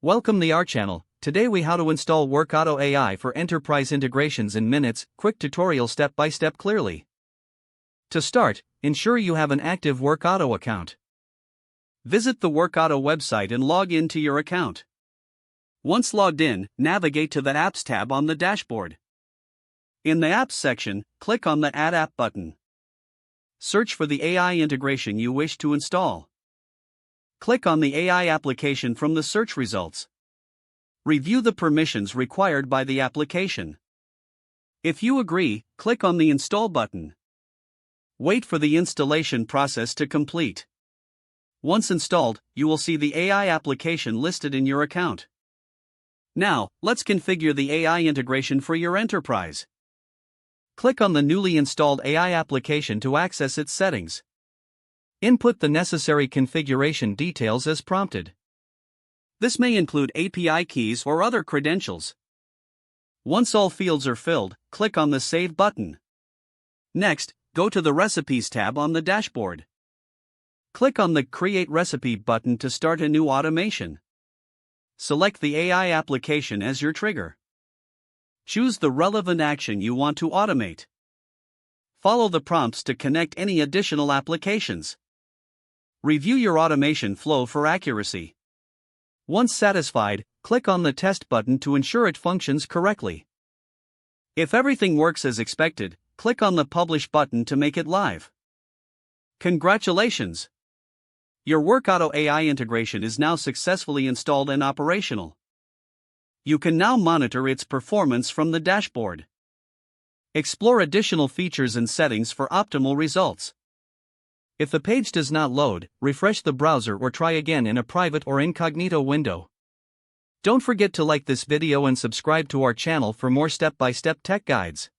Welcome to our channel. Today we how to install Workato AI for enterprise integrations in minutes, quick tutorial step by step clearly. To start, ensure you have an active Workato account. Visit the Workato website and log in to your account. Once logged in, navigate to the Apps tab on the dashboard. In the Apps section, click on the Add App button. Search for the AI integration you wish to install. Click on the AI application from the search results. Review the permissions required by the application. If you agree, click on the Install button. Wait for the installation process to complete. Once installed, you will see the AI application listed in your account. Now, let's configure the AI integration for your enterprise. Click on the newly installed AI application to access its settings. Input the necessary configuration details as prompted. This may include API keys or other credentials. Once all fields are filled, click on the Save button. Next, go to the Recipes tab on the dashboard. Click on the Create Recipe button to start a new automation. Select the AI application as your trigger. Choose the relevant action you want to automate. Follow the prompts to connect any additional applications. Review your automation flow for accuracy. Once satisfied, click on the Test button to ensure it functions correctly. If everything works as expected, click on the Publish button to make it live. Congratulations! Your Workato AI integration is now successfully installed and operational. You can now monitor its performance from the dashboard. Explore additional features and settings for optimal results. If the page does not load, refresh the browser or try again in a private or incognito window. Don't forget to like this video and subscribe to our channel for more step-by-step tech guides.